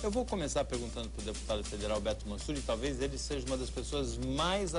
Eu vou começar perguntando para o deputado federal Beto Mansur, e talvez ele seja uma das pessoas mais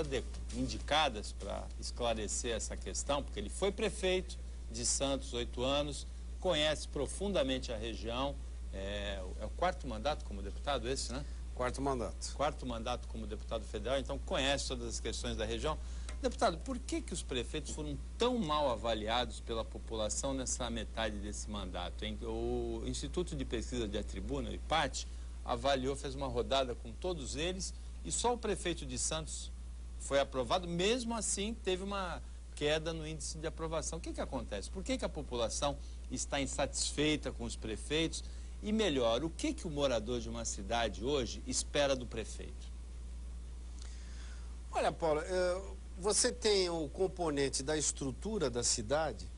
indicadas para esclarecer essa questão, porque ele foi prefeito de Santos 8 anos, conhece profundamente a região, é o quarto mandato como deputado esse, né? Quarto mandato. Quarto mandato como deputado federal, então conhece todas as questões da região. Deputado, por que os prefeitos foram tão mal avaliados pela população nessa metade desse mandato, hein? O Instituto de Pesquisa de Tribuna, o IPAT, avaliou, fez uma rodada com todos eles e só o prefeito de Santos foi aprovado. Mesmo assim, teve uma queda no índice de aprovação. O que acontece? Por que a população está insatisfeita com os prefeitos? E melhor, o que o morador de uma cidade hoje espera do prefeito? Olha, Paulo, você tem o componente da estrutura da cidade.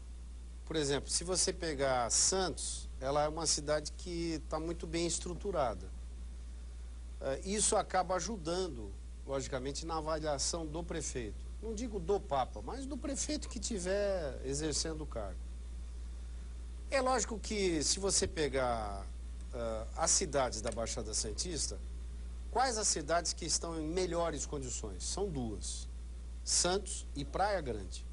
Por exemplo, se você pegar Santos, ela é uma cidade que está muito bem estruturada. Isso acaba ajudando, logicamente, na avaliação do prefeito. Não digo do Papa, mas do prefeito que estiver exercendo o cargo. É lógico que se você pegar as cidades da Baixada Santista, quais as cidades que estão em melhores condições? São duas, Santos e Praia Grande.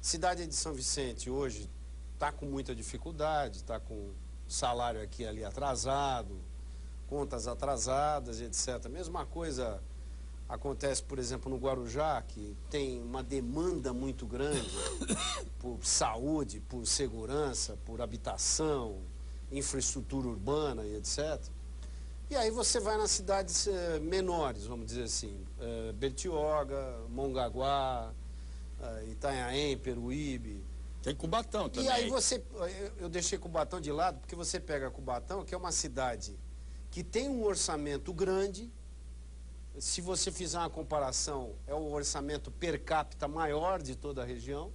Cidade de São Vicente hoje está com muita dificuldade, está com salário aqui e ali atrasado, contas atrasadas, etc. Mesma coisa acontece, por exemplo, no Guarujá, que tem uma demanda muito grande por saúde, por segurança, por habitação, infraestrutura urbana e etc. E aí você vai nas cidades menores, vamos dizer assim, Bertioga, Mongaguá, Itanhaém, Peruíbe. Tem Cubatão também. E aí eu deixei Cubatão de lado, porque você pega Cubatão, que é uma cidade que tem um orçamento grande. Se você fizer uma comparação, é o orçamento per capita maior de toda a região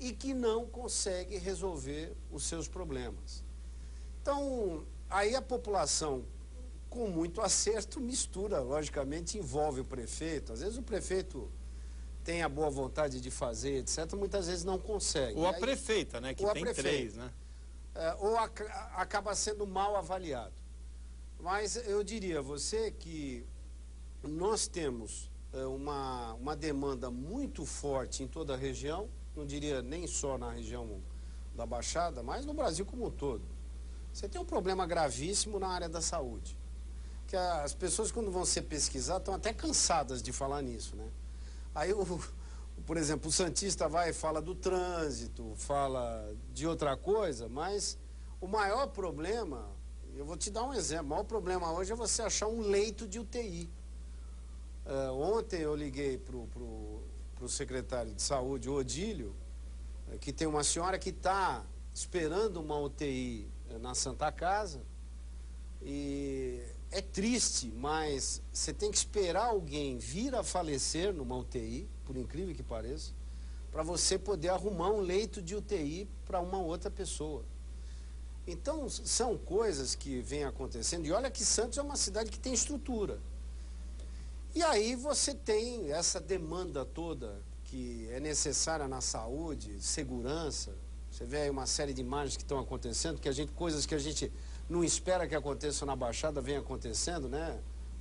e que não consegue resolver os seus problemas. Então, aí a população, com muito acerto, mistura, logicamente, envolve o prefeito. Às vezes o prefeito tem a boa vontade de fazer, etc., muitas vezes não consegue. Ou a prefeita, né? Que tem três, né? Ou acaba sendo mal avaliado. Mas eu diria a você que nós temos uma demanda muito forte em toda a região, não diria nem só na região da Baixada, mas no Brasil como um todo. Você tem um problema gravíssimo na área da saúde, que as pessoas, quando vão ser pesquisar, estão até cansadas de falar nisso, né? Aí, por exemplo, o santista vai e fala do trânsito, fala de outra coisa, mas o maior problema, eu vou te dar um exemplo, o maior problema hoje é você achar um leito de UTI. Ontem eu liguei para o secretário de saúde, o Odílio, que tem uma senhora que está esperando uma UTI na Santa Casa, e é triste, mas você tem que esperar alguém vir a falecer numa UTI, por incrível que pareça, para você poder arrumar um leito de UTI para uma outra pessoa. Então, são coisas que vêm acontecendo, e olha que Santos é uma cidade que tem estrutura. E aí você tem essa demanda toda que é necessária na saúde, segurança. Você vê aí uma série de imagens que estão acontecendo, coisas que a gente não espera que aconteçam na Baixada, vem acontecendo, né?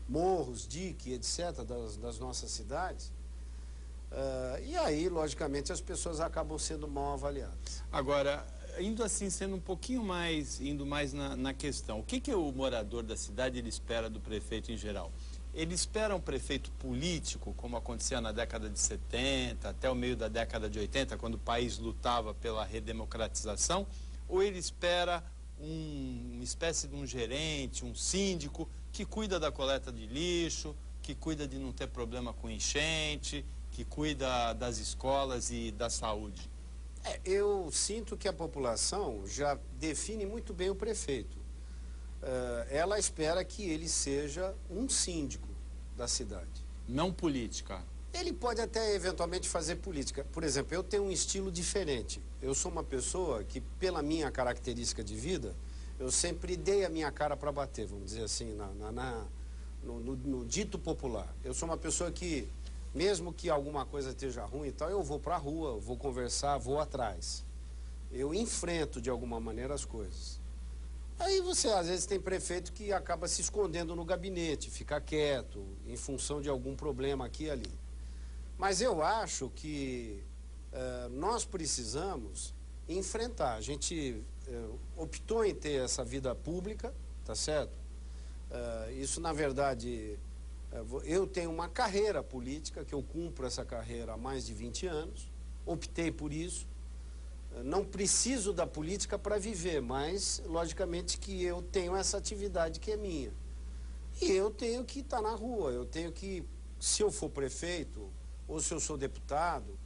Morros, dique, etc., das nossas cidades. E aí, logicamente, as pessoas acabam sendo mal avaliadas. Agora, indo assim, sendo um pouquinho mais, indo mais na questão, o que o morador da cidade ele espera do prefeito em geral? Ele espera um prefeito político, como acontecia na década de 70, até o meio da década de 80, quando o país lutava pela redemocratização, ou ele espera uma espécie de um gerente, um síndico, que cuida da coleta de lixo, que cuida de não ter problema com enchente, que cuida das escolas e da saúde? Eu sinto que a população já define muito bem o prefeito. Ela espera que ele seja um síndico da cidade. Não política. Ele pode até eventualmente fazer política. Por exemplo, eu tenho um estilo diferente. Eu sou uma pessoa que, pela minha característica de vida, eu sempre dei a minha cara para bater, vamos dizer assim, no dito popular. Eu sou uma pessoa que, mesmo que alguma coisa esteja ruim e tal, eu vou para a rua, vou conversar, vou atrás. Eu enfrento de alguma maneira as coisas. Aí você, às vezes, tem prefeito que acaba se escondendo no gabinete, fica quieto, em função de algum problema aqui e ali. Mas eu acho que nós precisamos enfrentar. A gente optou em ter essa vida pública, tá certo? Isso, na verdade, eu tenho uma carreira política, que eu cumpro essa carreira há mais de 20 anos, optei por isso. Não preciso da política para viver, mas, logicamente, que eu tenho essa atividade que é minha. E eu tenho que estar na rua, eu tenho que, se eu for prefeito, ou se eu sou deputado,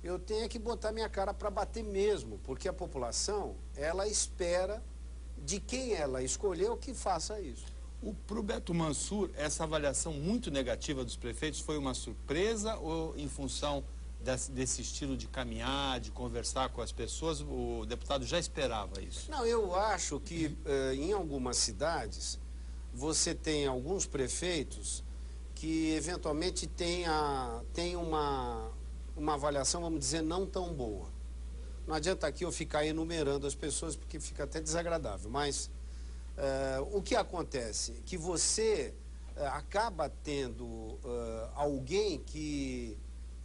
eu tenho que botar minha cara para bater mesmo, porque a população, ela espera de quem ela escolheu que faça isso. Para o Beto Mansur, essa avaliação muito negativa dos prefeitos foi uma surpresa ou em função desse estilo de caminhar, de conversar com as pessoas, o deputado já esperava isso? Não, eu acho que em algumas cidades você tem alguns prefeitos que eventualmente tem uma avaliação, vamos dizer, não tão boa. Não adianta aqui eu ficar enumerando as pessoas porque fica até desagradável, mas o que acontece? Que você acaba tendo alguém que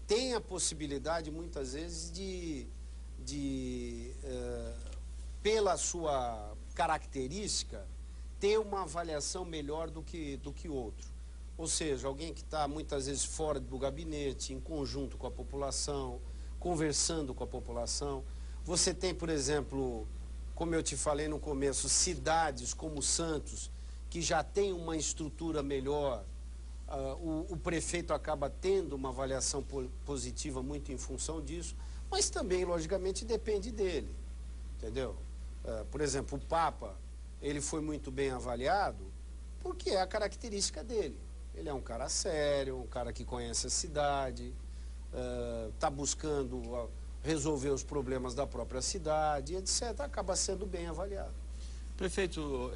tem a possibilidade, muitas vezes, pela sua característica, ter uma avaliação melhor do que outro. Ou seja, alguém que está, muitas vezes, fora do gabinete, em conjunto com a população, conversando com a população. Você tem, por exemplo, como eu te falei no começo, cidades como Santos, que já tem uma estrutura melhor. O prefeito acaba tendo uma avaliação positiva muito em função disso, mas também, logicamente, depende dele, entendeu? Por exemplo, o Papa, ele foi muito bem avaliado porque é a característica dele. Ele é um cara sério, um cara que conhece a cidade, está buscando resolver os problemas da própria cidade, etc. Acaba sendo bem avaliado. Prefeito,